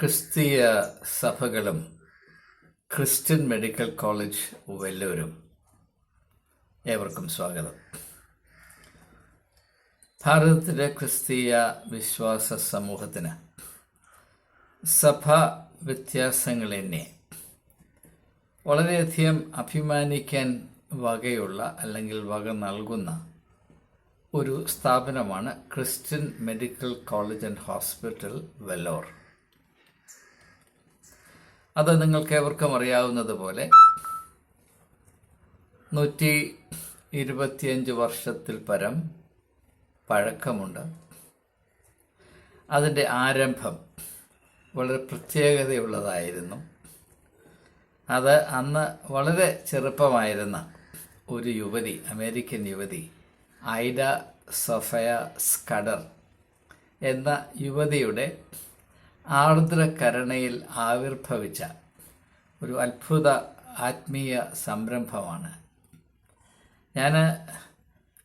ക്രിസ്തീയ സഭകളും Christian medical college വെല്ലൂരും ഏവർക്കും സ്വാഗതം. ഭാരതത്തിലെ ക്രിസ്തീയ വിശ്വാസ സമൂഹത്തിന് സഭാ വ്യത്യാസങ്ങളെന്നെ വളരെയധികം അഭിമാനിക്കാൻ വകയുള്ള അല്ലെങ്കിൽ വക നൽകുന്ന ഒരു സ്ഥാപനമാണ് Christian medical college and hospital Vellore. അത് നിങ്ങൾക്കേവർക്കും അറിയാവുന്നതുപോലെ 125 വർഷത്തിൽ പരം പഴക്കമുണ്ട്. അതിൻ്റെ ആരംഭം വളരെ പ്രത്യേകതയുള്ളതായിരുന്നു. അത് അന്ന് വളരെ ചെറുപ്പമായിരുന്ന ഒരു യുവതി, അമേരിക്കൻ യുവതി ഐഡ സൊഫയ സ്കഡർ എന്ന യുവതിയുടെ ആർദ്രകരുണയിൽ ആവിർഭവിച്ച ഒരു അത്ഭുത ആത്മീയ സംരംഭമാണ്. ഞാൻ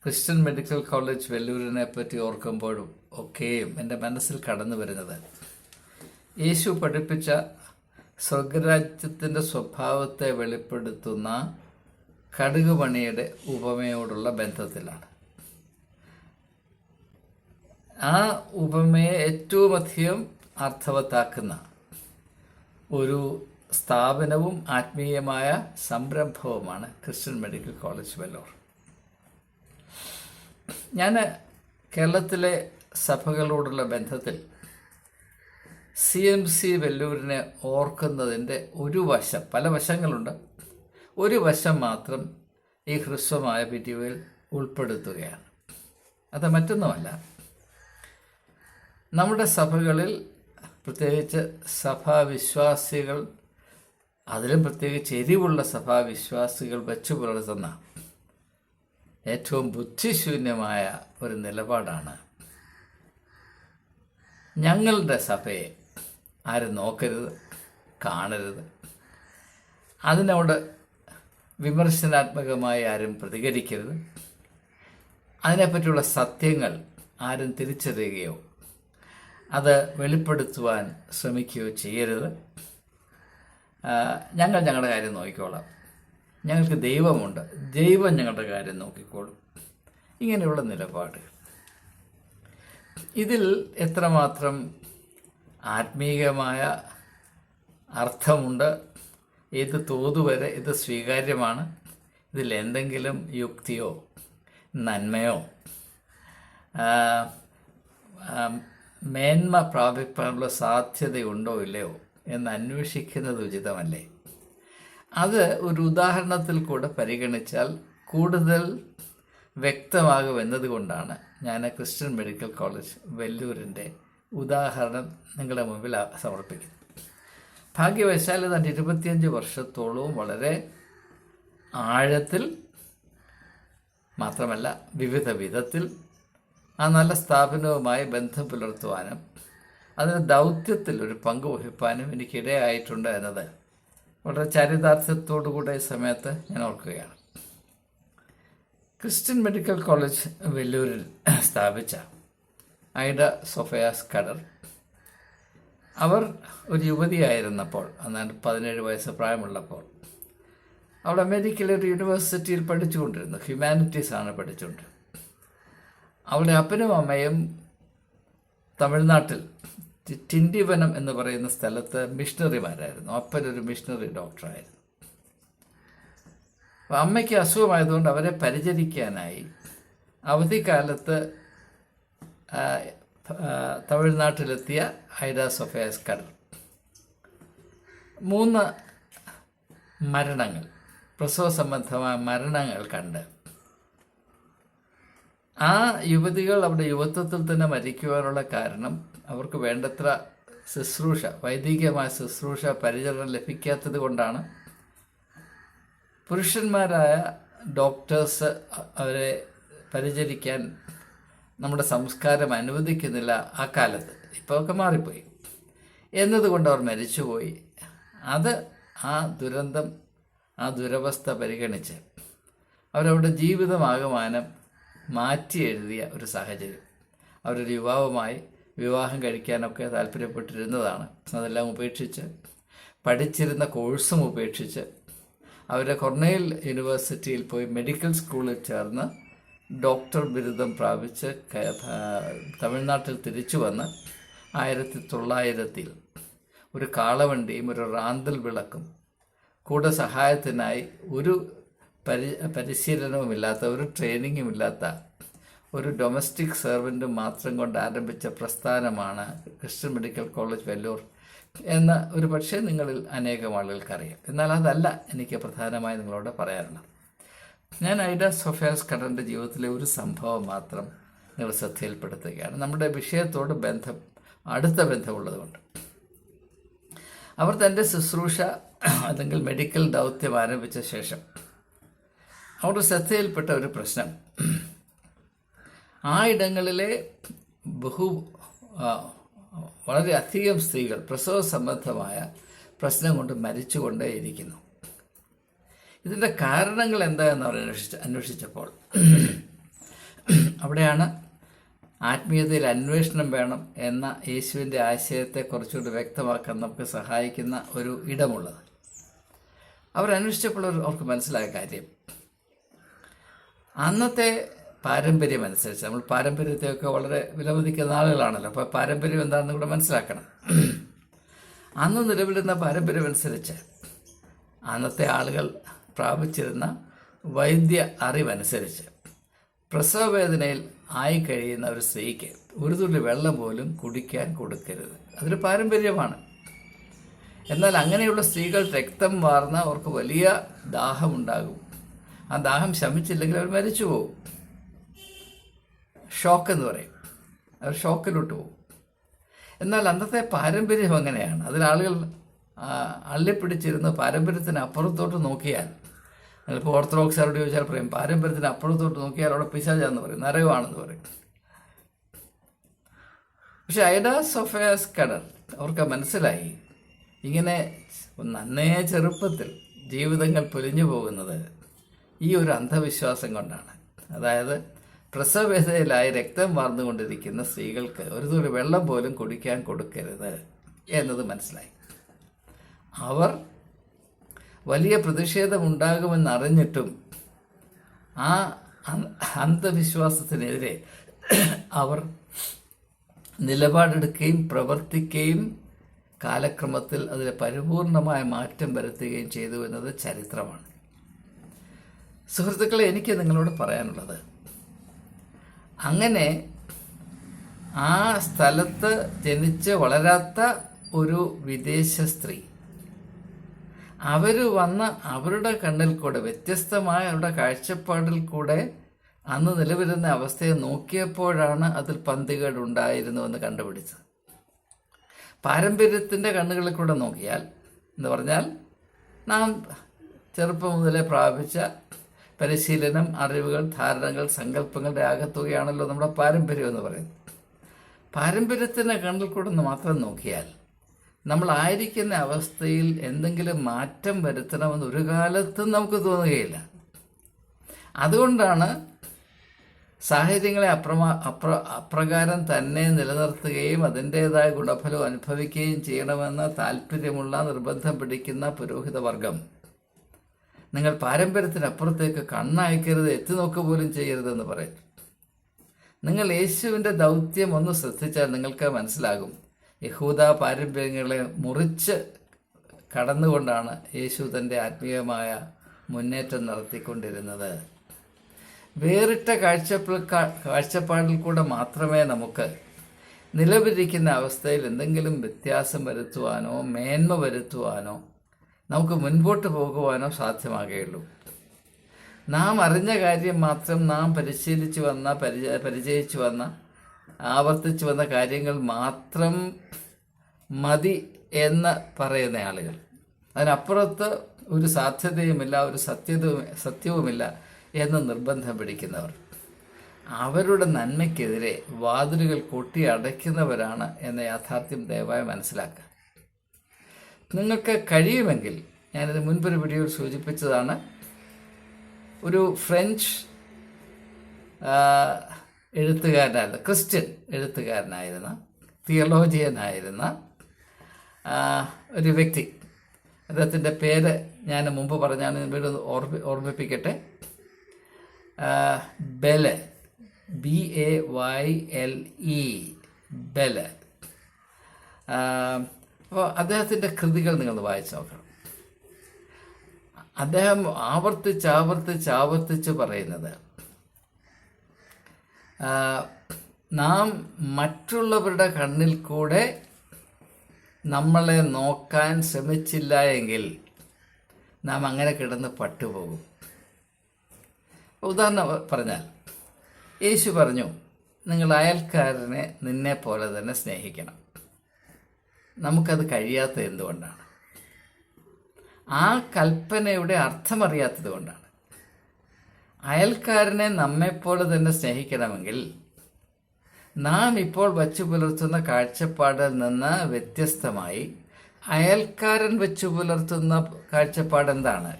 ക്രിസ്ത്യൻ മെഡിക്കൽ കോളേജ് വെല്ലൂരിനെ പറ്റി ഓർക്കുമ്പോഴും ഒക്കെയും എൻ്റെ മനസ്സിൽ കടന്നു വരുന്നത് യേശു പഠിപ്പിച്ച സ്വർഗരാജ്യത്തിൻ്റെ സ്വഭാവത്തെ വെളിപ്പെടുത്തുന്ന കടുകുമണിയുടെ ഉപമയോടുള്ള ബന്ധത്തിലാണ്. ആ ഉപമയെ ഏറ്റവും അധികം അർത്ഥവത്താക്കുന്ന ഒരു സ്ഥാപനവും ആത്മീയമായ സംരംഭവുമാണ് ക്രിസ്ത്യൻ മെഡിക്കൽ കോളേജ് വെല്ലൂർ. ഞാൻ കേരളത്തിലെ സഭകളോടുള്ള ബന്ധത്തിൽ CMC വെല്ലൂരിനെ ഓർക്കുന്നതിൻ്റെ ഒരു വശം, പല വശങ്ങളുണ്ട്, ഒരു വശം മാത്രം ഈ ഹ്രസ്വമായ വീഡിയോയിൽ ഉൾപ്പെടുത്തുകയാണ്. അത് മറ്റൊന്നുമല്ല, നമ്മുടെ സഭകളിൽ പ്രത്യേകിച്ച് സഭാവിശ്വാസികൾ, അതിലും പ്രത്യേകിച്ച് എരിവുള്ള സഭാവിശ്വാസികൾ വെച്ചു പുലർത്തുന്ന ഏറ്റവും ബുദ്ധിശൂന്യമായ ഒരു നിലപാടാണ് ഞങ്ങളുടെ സഭയെ ആരും നോക്കരുത്, കാണരുത്, അതിനോട് വിമർശനാത്മകമായി ആരും പ്രതികരിക്കരുത്, അതിനെപ്പറ്റിയുള്ള സത്യങ്ങൾ ആരും തിരിച്ചറിയുകയോ അത് വെളിപ്പെടുത്തുവാൻ ശ്രമിക്കുകയോ ചെയ്യരുത്, ഞങ്ങൾ ഞങ്ങളുടെ കാര്യം നോക്കിക്കോളാം, ഞങ്ങൾക്ക് ദൈവമുണ്ട്, ദൈവം ഞങ്ങളുടെ കാര്യം നോക്കിക്കോളും, ഇങ്ങനെയുള്ള നിലപാട്. ഇതിൽ എത്രമാത്രം ആത്മീയമായ അർത്ഥമുണ്ട്, ഏത് തോതുവരെ ഇത് സ്വീകാര്യമാണ്, ഇതിൽ എന്തെങ്കിലും യുക്തിയോ നന്മയോ മേന്മ പ്രാപിക്കാനുള്ള സാധ്യതയുണ്ടോ ഇല്ലയോ എന്ന് അന്വേഷിക്കുന്നത് ഉചിതമല്ലേ? അത് ഒരു ഉദാഹരണത്തിൽ കൂടെ പരിഗണിച്ചാൽ കൂടുതൽ വ്യക്തമാകുമെന്നതുകൊണ്ടാണ് ഞാൻ ക്രിസ്ത്യൻ മെഡിക്കൽ കോളേജ് വെല്ലൂരിൻ്റെ ഉദാഹരണം നിങ്ങളുടെ മുമ്പിൽ സമർപ്പിക്കുന്നത്. ഭാഗ്യവശാൽ തന്നെ 25 വർഷത്തോളവും വളരെ ആഴത്തിൽ മാത്രമല്ല വിവിധ വിധത്തിൽ ആ നല്ല സ്ഥാപനവുമായി ബന്ധം പുലർത്തുവാനും അതിന് ദൗത്യത്തിൽ ഒരു പങ്ക് വഹിപ്പാനും എനിക്കിടയായിട്ടുണ്ട് എന്നത് വളരെ ചരിതാർത്ഥ്യത്തോടുകൂടെ ഈ സമയത്ത് ഞാൻ ഓർക്കുകയാണ്. ക്രിസ്ത്യൻ മെഡിക്കൽ കോളേജ് വെല്ലൂരിൽ സ്ഥാപിച്ച ഐഡ സൊഫയ സ്കഡർ, അവർ ഒരു യുവതിയായിരുന്നപ്പോൾ, അന്നാണ്ട് 17 വയസ്സ് പ്രായമുള്ളപ്പോൾ, അവൾ അമേരിക്കയിലെ ഒരു യൂണിവേഴ്സിറ്റിയിൽ പഠിച്ചുകൊണ്ടിരുന്നു. ഹ്യൂമാനിറ്റീസാണ് പഠിച്ചുകൊണ്ടിരുന്നത്. അവളുടെ അപ്പനും അമ്മയും തമിഴ്നാട്ടിൽ ടിൻഡിവനം എന്ന് പറയുന്ന സ്ഥലത്ത് മിഷണറിമാരായിരുന്നു. അപ്പനൊരു മിഷണറി ഡോക്ടറായിരുന്നു. അപ്പോൾ അമ്മയ്ക്ക് അസുഖമായതുകൊണ്ട് അവരെ പരിചരിക്കാനായി അവധിക്കാലത്ത് തമിഴ്നാട്ടിലെത്തിയ ഐഡ സൊഫയ സ്കഡർ 3 മരണങ്ങൾ, പ്രസവ സംബന്ധമായ മരണങ്ങൾ കണ്ട് ആ യുവതികൾ അവിടെ യുവത്വത്തിൽ തന്നെ മരിക്കുവാനുള്ള കാരണം അവർക്ക് വേണ്ടത്ര ശുശ്രൂഷ, വൈദികമായ ശുശ്രൂഷ, പരിചരണം ലഭിക്കാത്തത് കൊണ്ടാണ്. പുരുഷന്മാരായ ഡോക്ടേഴ്സ് അവരെ പരിചരിക്കാൻ നമ്മുടെ സംസ്കാരം അനുവദിക്കുന്നില്ല ആ കാലത്ത്. ഇപ്പോൾ ഒക്കെ മാറിപ്പോയി എന്നതുകൊണ്ട് അവർ മരിച്ചുപോയി. അത് ആ ദുരന്തം, ആ ദുരവസ്ഥ പരിഗണിച്ച് അവരവരുടെ ജീവിതമാകമാനം മാറ്റി എഴുതിയ ഒരു സാഹചര്യം. അവരൊരു യുവാവുമായി വിവാഹം കഴിക്കാനൊക്കെ താല്പര്യപ്പെട്ടിരുന്നതാണ്. അതെല്ലാം ഉപേക്ഷിച്ച്, പഠിച്ചിരുന്ന കോഴ്സും ഉപേക്ഷിച്ച് അവർ കൊർണേൽ യൂണിവേഴ്സിറ്റിയിൽ പോയി മെഡിക്കൽ സ്കൂളിൽ ചേർന്ന് ഡോക്ടർ ബിരുദം പ്രാപിച്ച് തമിഴ്നാട്ടിൽ തിരിച്ചു വന്ന് 1900 ഒരു കാളവണ്ടിയും ഒരു റാന്തൽ വിളക്കും കൂടെ സഹായത്തിനായി ഒരു പരിശീലനവുമില്ലാത്ത, ഒരു ട്രെയിനിങ്ങുമില്ലാത്ത ഒരു ഡൊമസ്റ്റിക് സെർവൻറ്റും മാത്രം കൊണ്ട് ആരംഭിച്ച പ്രസ്ഥാനമാണ് ക്രിസ്ത്യൻ മെഡിക്കൽ കോളേജ് വെല്ലൂർ എന്ന് ഒരു പക്ഷേ നിങ്ങളിൽ അനേകം ആളുകൾക്കറിയാം. എന്നാൽ അതല്ല എനിക്ക് പ്രധാനമായി നിങ്ങളോട് പറയാനുള്ളത്. ഞാൻ ഐഡ സോഫിയ സ്കഡറിൻ്റെ ജീവിതത്തിലെ ഒരു സംഭവം മാത്രം നിങ്ങൾ ശ്രദ്ധയിൽപ്പെടുത്തുകയാണ്, നമ്മുടെ വിഷയത്തോട് അടുത്ത ബന്ധമുള്ളതുകൊണ്ട്. അവർ തൻ്റെ ശുശ്രൂഷ അല്ലെങ്കിൽ മെഡിക്കൽ ദൗത്യം ആരംഭിച്ച ശേഷം അവരുടെ ശ്രദ്ധയിൽപ്പെട്ട ഒരു പ്രശ്നം, ആ ഇടങ്ങളിലെ വളരെയധികം സ്ത്രീകൾ പ്രസവ സംബന്ധമായ പ്രശ്നം കൊണ്ട് മരിച്ചുകൊണ്ടേയിരിക്കുന്നു. ഇതിൻ്റെ കാരണങ്ങൾ എന്താണെന്ന് അവർ അന്വേഷിച്ചപ്പോൾ അവിടെയാണ് ആത്മീയതയിൽ അന്വേഷണം വേണം എന്ന യേശുവിൻ്റെ ആശയത്തെ കുറച്ചുകൂടി വ്യക്തമാക്കാൻ നമുക്ക് സഹായിക്കുന്ന ഒരു ഇടമുള്ളത്. അവരന്വേഷിച്ചപ്പോൾ അവർക്ക് മനസ്സിലായ കാര്യം, അന്നത്തെ പാരമ്പര്യം അനുസരിച്ച്, നമ്മൾ പാരമ്പര്യത്തെയൊക്കെ വളരെ വിലമതിക്കുന്ന ആളുകളാണല്ലോ, അപ്പോൾ പാരമ്പര്യം എന്താണെന്ന് കൂടെ മനസ്സിലാക്കണം. അന്ന് നിലവിലുന്ന പാരമ്പര്യം അനുസരിച്ച് അന്നത്തെ ആളുകൾ പ്രാപിച്ചിരുന്ന വൈദ്യ അറിവനുസരിച്ച് പ്രസവവേദനയിൽ ആയി കഴിയുന്ന ഒരു സ്ത്രീക്ക് ഒരു തുള്ളി വെള്ളം പോലും കുടിക്കാൻ കൊടുക്കരുത്. അതൊരു പാരമ്പര്യമാണ്. എന്നാൽ അങ്ങനെയുള്ള സ്ത്രീകൾ രക്തം വാർന്ന അവർക്ക് വലിയ ദാഹമുണ്ടാകും. ആ ദാഹം ശമിച്ചില്ലെങ്കിൽ അവർ മരിച്ചു പോകും. ഷോക്ക് എന്ന് പറയും, അവർ ഷോക്കിലോട്ട് പോകും. എന്നാൽ അന്നത്തെ പാരമ്പര്യം അങ്ങനെയാണ്. അതിലാളുകൾ അള്ളിപ്പിടിച്ചിരുന്ന് പാരമ്പര്യത്തിന് അപ്പുറത്തോട്ട് നോക്കിയാൽ, ഇപ്പോൾ ഓർത്തഡോക്സാരോട് ചോദിച്ചാൽ പറയും പാരമ്പര്യത്തിന് അപ്പുറത്തോട്ട് നോക്കിയാൽ അവിടെ പിശാചാന്ന് പറയും, നരകമാണെന്ന് പറയും. പക്ഷെ ഐഡ സോഫിയ സ്കഡർ അവർക്ക് മനസ്സിലായി, ഇങ്ങനെ നന്നേ ചെറുപ്പത്തിൽ ജീവിതങ്ങൾ പൊലിഞ്ഞു പോകുന്നത് ഈ ഒരു അന്ധവിശ്വാസം കൊണ്ടാണ്. അതായത് പ്രസവവേദനയിലായി രക്തം വാർന്നുകൊണ്ടിരിക്കുന്ന സ്ത്രീകൾക്ക് ഒരു തുള്ളി വെള്ളം പോലും കുടിക്കാൻ കൊടുക്കരുത് എന്നത് മനസ്സിലായി. അവർ വലിയ പ്രതിഷേധമുണ്ടാകുമെന്നറിഞ്ഞിട്ടും ആ അന്ധവിശ്വാസത്തിനെതിരെ അവർ നിലപാടെടുക്കുകയും പ്രവർത്തിക്കുകയും കാലക്രമത്തിൽ അതിൽ പരിപൂർണമായ മാറ്റം വരുത്തുകയും ചെയ്തു എന്നത് ചരിത്രമാണ്. സുഹൃത്തുക്കളെ, എനിക്ക് നിങ്ങളോട് പറയാനുള്ളത്, അങ്ങനെ ആ സ്ഥലത്ത് ജനിച്ച് വളരാത്ത ഒരു വിദേശ സ്ത്രീ, അവർ വന്ന് അവരുടെ കണ്ണിൽ കൂടെ, വ്യത്യസ്തമായ അവരുടെ കാഴ്ചപ്പാടിൽ കൂടെ അന്ന് നിലവിലുന്ന അവസ്ഥയെ നോക്കിയപ്പോഴാണ് അതിൽ പന്തികേടുണ്ടായിരുന്നുവെന്ന് കണ്ടുപിടിച്ചത്. പാരമ്പര്യത്തിൻ്റെ കണ്ണുകളിൽ കൂടെ നോക്കിയാൽ എന്ന് പറഞ്ഞാൽ നാം ചെറുപ്പം മുതലേ പ്രാപിച്ച പരിശീലനം, അറിവുകൾ, ധാരണകൾ, സങ്കല്പങ്ങളുടെ ആകത്തുകയാണല്ലോ നമ്മുടെ പാരമ്പര്യം എന്ന് പറയുന്നത്. പാരമ്പര്യത്തിൻ്റെ കണ്ണിൽ കൂടെ മാത്രം നോക്കിയാൽ നമ്മളായിരിക്കുന്ന അവസ്ഥയിൽ എന്തെങ്കിലും മാറ്റം വരുത്തണമെന്ന് ഒരു കാലത്തും നമുക്ക് തോന്നുകയില്ല. അതുകൊണ്ടാണ് സാഹചര്യങ്ങളെ അപ്രകാരം തന്നെ നിലനിർത്തുകയും അതിൻ്റേതായ ഗുണഫലം അനുഭവിക്കുകയും ചെയ്യണമെന്ന് താല്പര്യമുള്ള, നിർബന്ധം പിടിക്കുന്ന പുരോഹിത വർഗം നിങ്ങൾ പാരമ്പര്യത്തിനപ്പുറത്തേക്ക് കണ്ണയക്കരുത്, എത്തിനോക്കുക പോലും ചെയ്യരുതെന്ന് പറയും. നിങ്ങൾ യേശുവിൻ്റെ ദൗത്യം ഒന്ന് ശ്രദ്ധിച്ചാൽ നിങ്ങൾക്ക് മനസ്സിലാകും, യഹൂദ പാരമ്പര്യങ്ങളെ മുറിച്ച് കടന്നുകൊണ്ടാണ് യേശു തൻ്റെ ആത്മീയമായ മുന്നേറ്റം നടത്തിക്കൊണ്ടിരുന്നത്. വേറിട്ട കാഴ്ചപ്പാടിൽ കൂടെ മാത്രമേ നമുക്ക് നിലവിലിരിക്കുന്ന അവസ്ഥയിൽ എന്തെങ്കിലും വ്യത്യാസം വരുത്തുവാനോ മേന്മ വരുത്തുവാനോ നമുക്ക് മുൻപോട്ട് പോകുവാനോ സാധ്യമാകുകയുള്ളൂ. നാം അറിഞ്ഞ കാര്യം മാത്രം, നാം പരിചയിച്ചു വന്ന ആവർത്തിച്ചു വന്ന കാര്യങ്ങൾ മാത്രം മതി എന്ന് പറയുന്ന ആളുകൾ, അതിനപ്പുറത്ത് ഒരു സാധ്യതയുമില്ല, ഒരു സത്യവുമില്ല എന്ന് നിർബന്ധം പിടിക്കുന്നവർ, അവരുടെ നന്മയ്ക്കെതിരെ വാതിലുകൾ കൊട്ടി അടയ്ക്കുന്നവരാണ് എന്ന യാഥാർത്ഥ്യം ദയവായി മനസ്സിലാക്കുക. നിങ്ങൾക്ക് കഴിയുമെങ്കിൽ, ഞാനിത് മുൻപൊരു വീഡിയോയിൽ സൂചിപ്പിച്ചതാണ്, ഒരു ഫ്രഞ്ച് എഴുത്തുകാരനായിരുന്ന, ക്രിസ്ത്യൻ എഴുത്തുകാരനായിരുന്ന തിയോളജിയനായിരുന്ന ഒരു വ്യക്തി. അദ്ദേഹത്തിൻ്റെ പേര് ഞാൻ മുമ്പ് പറഞ്ഞാണ്, വീണ്ടും ഓർമ്മിപ്പിക്കട്ടെ. ബെലെ, BAYLE, ബെലെ. അപ്പോൾ അദ്ദേഹത്തിൻ്റെ കൃതികൾ നിങ്ങൾ വായിച്ചു നോക്കണം. അദ്ദേഹം ആവർത്തിച്ച് പറയുന്നത്, നാം മറ്റുള്ളവരുടെ കണ്ണിൽ കൂടെ നമ്മളെ നോക്കാൻ ശ്രമിച്ചില്ല എങ്കിൽ നാം അങ്ങനെ കിടന്ന് പട്ടുപോകും. ഉദാഹരണം പറഞ്ഞാൽ, യേശു പറഞ്ഞു, നിങ്ങൾ അയൽക്കാരനെ നിന്നെ പോലെ തന്നെ സ്നേഹിക്കണം. നമുക്കത് കഴിയാത്തത് എന്തുകൊണ്ടാണ്? ആ കൽപ്പനയുടെ അർത്ഥമറിയാത്തത് കൊണ്ടാണ്. അയൽക്കാരനെ നമ്മെപ്പോലെ തന്നെ സ്നേഹിക്കണമെങ്കിൽ നാം ഇപ്പോൾ വച്ചു പുലർത്തുന്ന കാഴ്ചപ്പാടിൽ നിന്ന് വ്യത്യസ്തമായി അയൽക്കാരൻ വെച്ചു പുലർത്തുന്ന കാഴ്ചപ്പാട് എന്താണ്,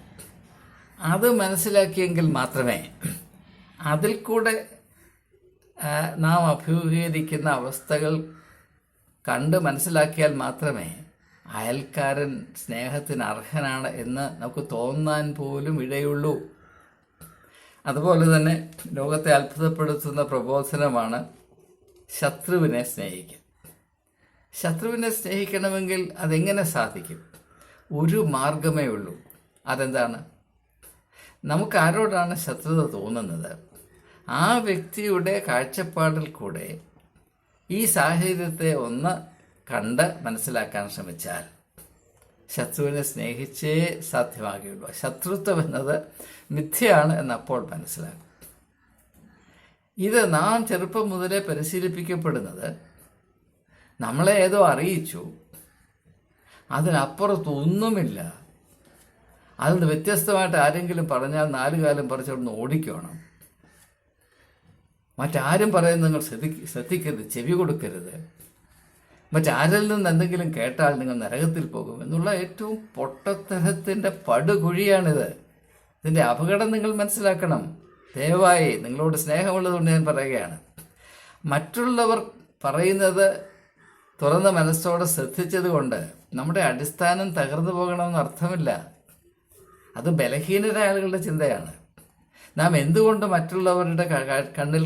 അത് മനസ്സിലാക്കിയെങ്കിൽ മാത്രമേ, അതിൽ കൂടെ നാം അഭിമുഖീകരിക്കുന്ന അവസ്ഥകൾ കണ്ട് മനസ്സിലാക്കിയാൽ മാത്രമേ അയൽക്കാരൻ സ്നേഹത്തിന് അർഹനാണ് എന്ന് നമുക്ക് തോന്നാൻ പോലും ഇടയുള്ളൂ. അതുപോലെ തന്നെ ലോകത്തെ അത്ഭുതപ്പെടുത്തുന്ന പ്രബോധനമാണ് ശത്രുവിനെ സ്നേഹിക്കുക. ശത്രുവിനെ സ്നേഹിക്കണമെങ്കിൽ അതെങ്ങനെ സാധിക്കും? ഒരു മാർഗമേ ഉള്ളൂ. അതെന്താണ്? നമുക്ക് ആരോടാണ് ശത്രുത തോന്നുന്നത്, ആ വ്യക്തിയുടെ കാഴ്ചപ്പാടിൽ കൂടെ ഈ സാഹചര്യത്തെ ഒന്ന് കണ്ട് മനസ്സിലാക്കാൻ ശ്രമിച്ചാൽ ശത്രുവിനെ സ്നേഹിച്ചേ സാധ്യമാകുകയുള്ളൂ. ശത്രുത്വം എന്നത് മിഥ്യയാണ് എന്നപ്പോൾ മനസ്സിലാക്കും. ഇത് നാം ചെറുപ്പം മുതലേ പരിശീലിപ്പിക്കപ്പെടുന്നത്, നമ്മളെ ഏതോ അറിയിച്ചു, അതിനപ്പുറത്തൊന്നുമില്ല, അതിന് വ്യത്യസ്തമായിട്ട് ആരെങ്കിലും പറഞ്ഞാൽ 4 കാലം പറിച്ചോടൊന്ന് ഓടിക്കണം, മറ്റാരും പറയുന്നത് നിങ്ങൾ ശ്രദ്ധിക്കരുത്, ചെവി കൊടുക്കരുത്, മറ്റാരിൽ നിന്ന് എന്തെങ്കിലും കേട്ടാൽ നിങ്ങൾ നരകത്തിൽ പോകും എന്നുള്ള ഏറ്റവും പൊട്ടത്തരത്തിൻ്റെ പടുകുഴിയാണിത്. ഇതിൻ്റെ അപകടം നിങ്ങൾ മനസ്സിലാക്കണം. ദയവായി നിങ്ങളോട് സ്നേഹമുള്ളതുകൊണ്ട് ഞാൻ പറയുകയാണ്. മറ്റുള്ളവർ പറയുന്നത് തുറന്ന മനസ്സോടെ ശ്രദ്ധിച്ചത് കൊണ്ട് നമ്മുടെ അടിസ്ഥാനം തകർന്നു പോകണമെന്ന് അർത്ഥമില്ല. അത് ബലഹീനരായ ആളുകളുടെ ചിന്തയാണ്. നാം എന്തുകൊണ്ട് മറ്റുള്ളവരുടെ കണ്ണിൽ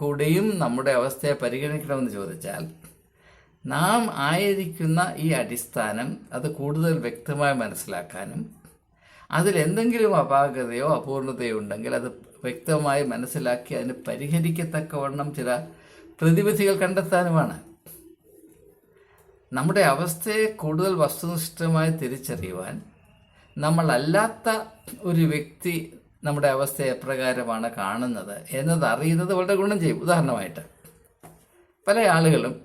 കൂടെയും നമ്മുടെ അവസ്ഥയെ പരിഗണിക്കണമെന്ന് ചോദിച്ചാൽ, നാം ആയിരിക്കുന്ന ഈ അടിസ്ഥാനം അത് കൂടുതൽ വ്യക്തമായി മനസ്സിലാക്കാനും അതിലെന്തെങ്കിലും അപാകതയോ അപൂർണതയോ ഉണ്ടെങ്കിൽ അത് വ്യക്തമായി മനസ്സിലാക്കി അതിന് പരിഹരിക്കത്തക്കവണ്ണം ചില പ്രതിവിധികൾ കണ്ടെത്താനുമാണ്. നമ്മുടെ അവസ്ഥയെ കൂടുതൽ വസ്തുനിഷ്ഠമായി തിരിച്ചറിയുവാൻ നമ്മളല്ലാത്ത ഒരു വ്യക്തി നമ്മുടെ അവസ്ഥയെ എപ്രകാരമാണ് കാണുന്നത് എന്നത് അറിയുന്നത് വളരെ ഗുണം ചെയ്യും. ഉദാഹരണമായിട്ട്, പല ആളുകളും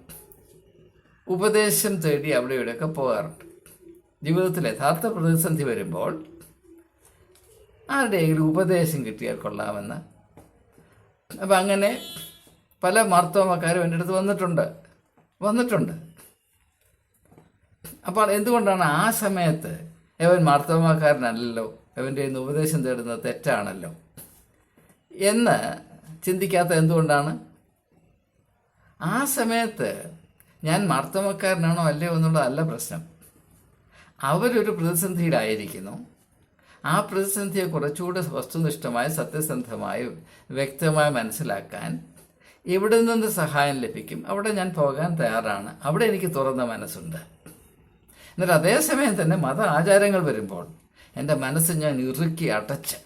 ഉപദേശം തേടി അവിടെ ഇവിടെയൊക്കെ പോകാറുണ്ട്. ജീവിതത്തിൽ യഥാർത്ഥ പ്രതിസന്ധി വരുമ്പോൾ ആരുടെയെങ്കിലും ഉപദേശം കിട്ടിയാൽ കൊള്ളാമെന്ന്. അപ്പം അങ്ങനെ പല മാർത്തോമാക്കാരും എൻ്റെ അടുത്ത് വന്നിട്ടുണ്ട്. അപ്പോൾ എന്തുകൊണ്ടാണ് ആ സമയത്ത് അവൻ മാർത്തോമാക്കാരനല്ലല്ലോ, അവൻ്റെ ഇന്ന് ഉപദേശം തേടുന്നത് തെറ്റാണല്ലോ എന്ന് ചിന്തിക്കാത്ത എന്തുകൊണ്ടാണ്? ആ സമയത്ത് ഞാൻ മാർത്തോമാക്കാരനാണോ അല്ലയോ എന്നുള്ളതല്ല പ്രശ്നം. അവരൊരു പ്രതിസന്ധിയിലായിരിക്കുന്നു. ആ പ്രതിസന്ധിയെ കുറച്ചുകൂടെ വസ്തുനിഷ്ഠമായി സത്യസന്ധമായി വ്യക്തമായി മനസ്സിലാക്കാൻ എവിടെ നിന്ന് സഹായം ലഭിക്കും അവിടെ ഞാൻ പോകാൻ തയ്യാറാണ്. അവിടെ എനിക്ക് തുറന്ന മനസ്സുണ്ട്. എന്നിട്ട് അതേസമയം തന്നെ മത ആചാരങ്ങൾ വരുമ്പോൾ എൻ്റെ മനസ്സ് ഞാൻ ഇറുക്കി അടച്ച്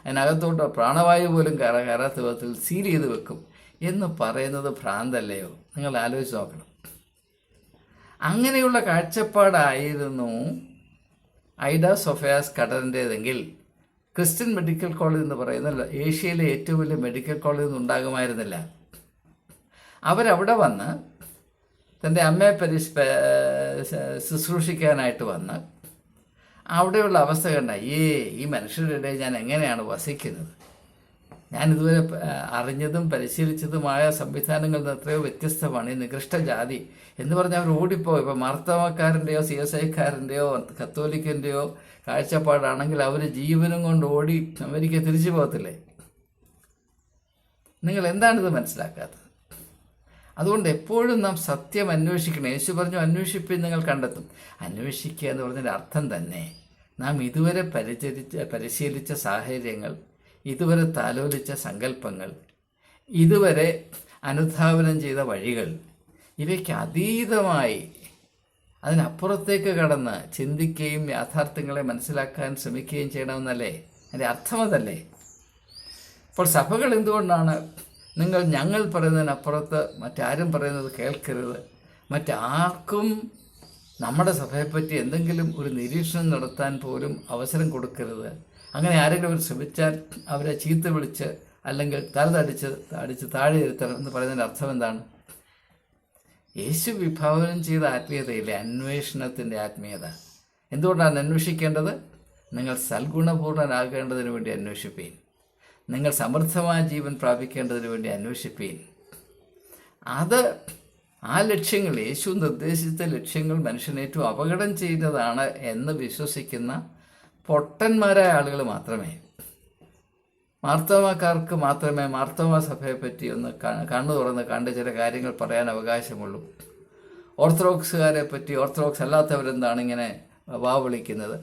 അതിനകത്തോട്ട് പ്രാണവായു പോലും കയറാത്ത വിധത്തിൽ സീൽ ചെയ്ത് വെക്കും എന്ന് പറയുന്നത് ഭ്രാന്തല്ലയോ? നിങ്ങൾ ആലോചിച്ച് നോക്കണം. അങ്ങനെയുള്ള കാഴ്ചപ്പാടായിരുന്നു ഐഡ സൊഫിയാസ് കടറിൻ്റേതെങ്കിൽ ക്രിസ്ത്യൻ മെഡിക്കൽ കോളേജ് എന്ന് പറയുന്ന ഏഷ്യയിലെ ഏറ്റവും വലിയ മെഡിക്കൽ കോളേജ് ഒന്നും ഉണ്ടാകുമായിരുന്നില്ല. അവരവിടെ വന്ന് തൻ്റെ അമ്മയെ ശുശ്രൂഷിക്കാനായിട്ട് വന്ന് അവിടെയുള്ള അവസ്ഥ കണ്ട, ഈ മനുഷ്യരുടെ ഇടയിൽ ഞാൻ എങ്ങനെയാണ് വസിക്കുന്നത്? ഞാനിതുവരെ അറിഞ്ഞതും പരിശീലിച്ചതുമായ സംവിധാനങ്ങളിൽ നിന്ന് എത്രയോ വ്യത്യസ്തമാണ് ഈ നികൃഷ്ട ജാതി എന്ന് പറഞ്ഞ് അവർ ഓടിപ്പോയി. ഇപ്പോൾ മാർത്തോമാക്കാരൻ്റെയോ CSIക്കാരൻ്റെയോ കത്തോലിക്കൻ്റെയോ കാഴ്ചപ്പാടാണെങ്കിൽ അവർ ജീവനും കൊണ്ട് ഓടി അമേരിക്ക തിരിച്ചു പോകത്തില്ലേ? നിങ്ങൾ എന്താണിത് മനസ്സിലാക്കാത്തത്? അതുകൊണ്ട് എപ്പോഴും നാം സത്യം അന്വേഷിക്കണം. യേശു പറഞ്ഞു, അന്വേഷിപ്പിൻ നിങ്ങൾ കണ്ടെത്തും. അന്വേഷിക്കുക എന്ന് പറഞ്ഞതിൻ്റെ അർത്ഥം തന്നെ നാം ഇതുവരെ പരിശീലിച്ച സാഹചര്യങ്ങൾ, ഇതുവരെ താലോലിച്ച സങ്കല്പങ്ങൾ, ഇതുവരെ അനുധാവനം ചെയ്ത വഴികൾ, ഇവയ്ക്ക് അതീതമായി അതിനപ്പുറത്തേക്ക് കടന്ന് ചിന്തിക്കുകയും യാഥാർത്ഥ്യങ്ങളെ മനസ്സിലാക്കാൻ ശ്രമിക്കുകയും ചെയ്യണമെന്നല്ലേ അതിൻ്റെ അർത്ഥം? അതല്ലേ? അപ്പോൾ സഭകൾ എന്തുകൊണ്ടാണ് ഞങ്ങൾ പറയുന്നതിനപ്പുറത്ത് മറ്റാരും പറയുന്നത് കേൾക്കരുത്, മറ്റാർക്കും നമ്മുടെ സഭയെപ്പറ്റി എന്തെങ്കിലും ഒരു നിരീക്ഷണം നടത്താൻ പോലും അവസരം കൊടുക്കരുത്, അങ്ങനെ ആരെങ്കിലും ശ്രമിച്ചാൽ അവരെ ചീത്ത വിളിച്ച് അല്ലെങ്കിൽ തലതടിച്ച് താഴെ ഇരുത്തണം എന്ന് പറയുന്നതിൻ്റെ അർത്ഥം എന്താണ്? യേശു വിഭാവനം ചെയ്ത ആത്മീയതയില്ലേ അന്വേഷണത്തിൻ്റെ ആത്മീയത. എന്തുകൊണ്ടാണ് അന്വേഷിക്കേണ്ടത്? നിങ്ങൾ സൽഗുണപൂർണ്ണനാകേണ്ടതിന് വേണ്ടി അന്വേഷിപ്പീൻ. നിങ്ങൾ സമൃദ്ധമായ ജീവൻ പ്രാപിക്കേണ്ടതിന് വേണ്ടി അന്വേഷിപ്പീൻ. ആ ലക്ഷ്യങ്ങൾ, യേശു നിർദ്ദേശിച്ച ലക്ഷ്യങ്ങൾ മനുഷ്യനെ ഏറ്റവും അപകടം ചെയ്യുന്നതാണ് എന്ന് വിശ്വസിക്കുന്ന പൊട്ടന്മാരായ ആളുകൾ മാത്രമേ, മാർത്തോമാക്കാർക്ക് മാത്രമേ മാർത്തോമാ സഭയെപ്പറ്റി ഒന്ന് കണ്ണു തുറന്ന് കണ്ട് ചില കാര്യങ്ങൾ പറയാൻ അവകാശമുള്ളൂ. ഓർത്തഡോക്സുകാരെ പറ്റി ഓർത്തഡോക്സ് അല്ലാത്തവരെന്താണ് ഇങ്ങനെ വിളിക്കുന്നത്?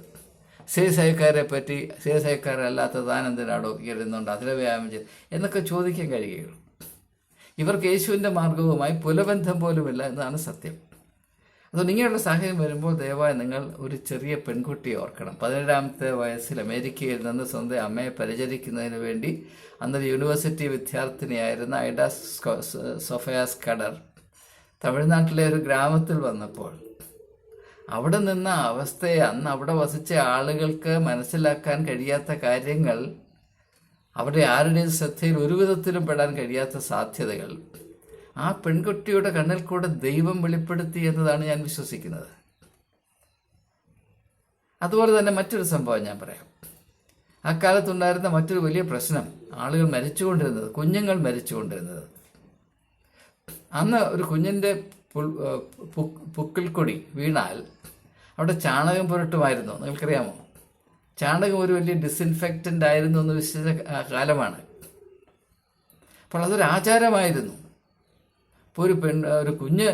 സേസയക്കാരെ പറ്റി സേസയക്കാരല്ലാത്ത താനെന്തിനാടോ ഇരുന്നുണ്ട് അതിലെ വ്യായാമം ചെയ്ത് എന്നൊക്കെ ചോദിക്കാൻ കഴിയുകയുള്ളൂ. ഇവർക്ക് യേശുവിൻ്റെ മാർഗവുമായി പുലബന്ധം പോലുമില്ല എന്നതാണ് സത്യം. അതുകൊണ്ട് ഇങ്ങനെയുള്ള സാഹചര്യം വരുമ്പോൾ ദയവായി നിങ്ങൾ ഒരു ചെറിയ പെൺകുട്ടിയെ ഓർക്കണം. 17-ാമത്തെ വയസ്സിൽ അമേരിക്കയിൽ നിന്ന് സ്വന്തം അമ്മയെ പരിചരിക്കുന്നതിന് വേണ്ടി അന്നൊരു യൂണിവേഴ്സിറ്റി വിദ്യാർത്ഥിനിയായിരുന്ന ഐഡ സൊഫയ സ്കഡർ തമിഴ്നാട്ടിലെ ഒരു ഗ്രാമത്തിൽ വന്നപ്പോൾ അവിടെ നിന്ന അവസ്ഥയെ, അന്ന് അവിടെ വസിച്ച ആളുകൾക്ക് മനസ്സിലാക്കാൻ കഴിയാത്ത കാര്യങ്ങൾ, അവിടെ ആരുടെയും ശ്രദ്ധയിൽ ഒരു വിധത്തിലും പെടാൻ കഴിയാത്ത സാധ്യതകൾ ആ പെൺകുട്ടിയുടെ കണ്ണിൽ കൂടെ ദൈവം വെളിപ്പെടുത്തി എന്നതാണ് ഞാൻ വിശ്വസിക്കുന്നത്. അതുപോലെ തന്നെ മറ്റൊരു സംഭവം ഞാൻ പറയാം. അക്കാലത്തുണ്ടായിരുന്ന മറ്റൊരു വലിയ പ്രശ്നം, ആളുകൾ മരിച്ചുകൊണ്ടിരുന്നത്, കുഞ്ഞുങ്ങൾ മരിച്ചുകൊണ്ടിരുന്നത്. അന്ന് ഒരു കുഞ്ഞിൻ്റെ പുക്കിൽക്കൊടി വീണാൽ അവിടെ ചാണകം പുരട്ടുമായിരുന്നു. നിങ്ങൾക്കറിയാമോ? ചാണകം ഒരു വലിയ ഡിസിൻഫെക്റ്റൻ്റ് ആയിരുന്നു എന്ന് വിശ്വസിച്ച കാലമാണ്. അപ്പോൾ അതൊരു ആചാരമായിരുന്നു. ഇപ്പോൾ ഒരു കുഞ്ഞ്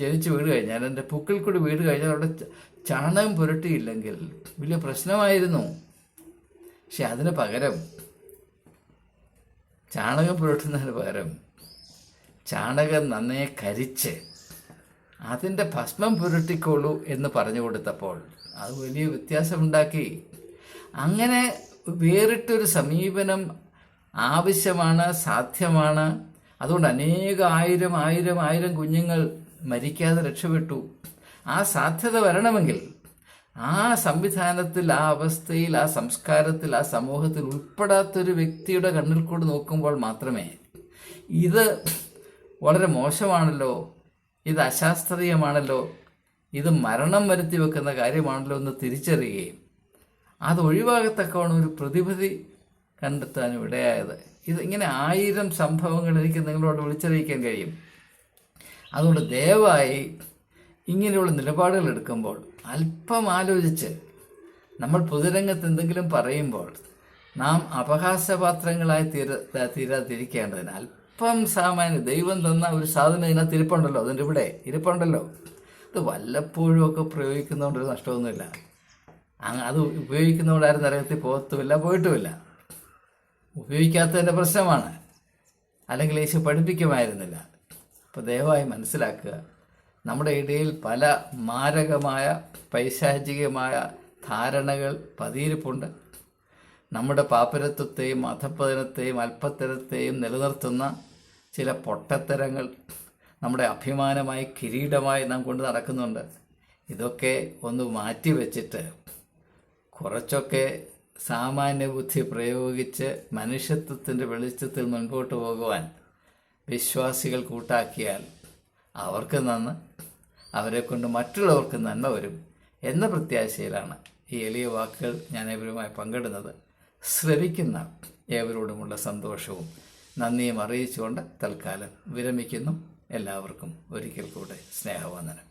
ജനിച്ച് വീട് കഴിഞ്ഞാൽ, എൻ്റെ പുക്കിൽക്കൊടി വീട് കഴിഞ്ഞാൽ അവിടെ ചാണകം പുരട്ടിയില്ലെങ്കിൽ വലിയ പ്രശ്നമായിരുന്നു. പക്ഷെ അതിന് പകരം, ചാണകം പുരട്ടുന്നതിന് പകരം ചാണകം നന്നേ കരിച്ച് അതിൻ്റെ ഭസ്മം പുരട്ടിക്കോളൂ എന്ന് പറഞ്ഞു കൊടുത്തപ്പോൾ അത് വലിയ വ്യത്യാസമുണ്ടാക്കി. അങ്ങനെ വേറിട്ടൊരു സമീപനം ആവശ്യമാണ്, സാധ്യമാണ്. അതുകൊണ്ട് ആയിരം കുഞ്ഞുങ്ങൾ മരിക്കാതെ രക്ഷപ്പെട്ടു. ആ സാധ്യത വരണമെങ്കിൽ ആ സംവിധാനത്തിൽ, ആ അവസ്ഥയിൽ, ആ സംസ്കാരത്തിൽ, ആ സമൂഹത്തിൽ ഉൾപ്പെടാത്തൊരു വ്യക്തിയുടെ കണ്ണിൽ കൂടെ നോക്കുമ്പോൾ മാത്രമേ ഇത് വളരെ മോശമാണല്ലോ, ഇത് അശാസ്ത്രീയമാണല്ലോ, ഇത് മരണം വരുത്തി വെക്കുന്ന കാര്യമാണല്ലോ എന്ന് തിരിച്ചറിയുകയും അത് ഒഴിവാകത്തക്കവണ്ണം ഒരു പ്രതിവിധി കണ്ടെത്താനും ഇടയായത്. ഇങ്ങനെ 1000 സംഭവങ്ങൾ എനിക്ക് നിങ്ങളോട് വിളിച്ചറിയിക്കാൻ കഴിയും. അതുകൊണ്ട് ദയവായി ഇങ്ങനെയുള്ള നിലപാടുകൾ എടുക്കുമ്പോൾ അല്പം ആലോചിച്ച്, നമ്മൾ പൊതുരംഗത്ത് എന്തെങ്കിലും പറയുമ്പോൾ നാം അപഹാസ്യപാത്രങ്ങളായി തീരാതിരിക്കേണ്ടതിന് അല്പം സാമാന്യം, ദൈവം തന്ന ഒരു സാധനം ഇതിനകത്ത് ഇരിപ്പുണ്ടല്ലോ, അതിൻ്റെ ഇവിടെ ഇരിപ്പുണ്ടല്ലോ, അത് വല്ലപ്പോഴും ഒക്കെ പ്രയോഗിക്കുന്നതുകൊണ്ടൊരു നഷ്ടമൊന്നുമില്ല. അത് ഉപയോഗിക്കുന്നതുകൊണ്ട് ആരും നരകത്തിൽ പോയിട്ടുമില്ല. ഉപയോഗിക്കാത്തതിൻ്റെ പ്രശ്നമാണ്, അല്ലെങ്കിൽ യേശു പഠിപ്പിക്കുമായിരുന്നില്ല. അപ്പോൾ ദയവായി മനസ്സിലാക്കുക, നമ്മുടെ ഇടയിൽ പല മാരകമായ പൈശാചികമായ ധാരണകൾ പതിയിരിപ്പുണ്ട്. നമ്മുടെ പാപ്പരത്വത്തെയും അധപ്പതനത്തെയും അല്പത്തരത്തെയും നിലനിർത്തുന്ന ചില പൊട്ടത്തരങ്ങൾ നമ്മുടെ അഭിമാനമായി, കിരീടമായി നാം കൊണ്ട് നടക്കുന്നുണ്ട്. ഇതൊക്കെ ഒന്ന് മാറ്റി വച്ചിട്ട് കുറച്ചൊക്കെ സാമാന്യ ബുദ്ധി പ്രയോഗിച്ച് മനുഷ്യത്വത്തിൻ്റെ വെളിച്ചത്തിൽ മുൻപോട്ട് പോകുവാൻ വിശ്വാസികൾ കൂട്ടാക്കിയാൽ അവർക്ക് നന്ന്, അവരെ കൊണ്ട് മറ്റുള്ളവർക്ക് നന്മ വരും എന്ന പ്രത്യാശയിലാണ് ഈ എളിയ വാക്കുകൾ ഞാൻ ഏവരുമായി പങ്കിടുന്നത്. ശ്രവിക്കുന്ന ഏവരോടുമുള്ള സന്തോഷവും നന്ദിയും അറിയിച്ചുകൊണ്ട് തൽക്കാലം വിരമിക്കുന്നു. എല്ലാവർക്കും ഒരിക്കൽ കൂടെ സ്നേഹവന്ദനം.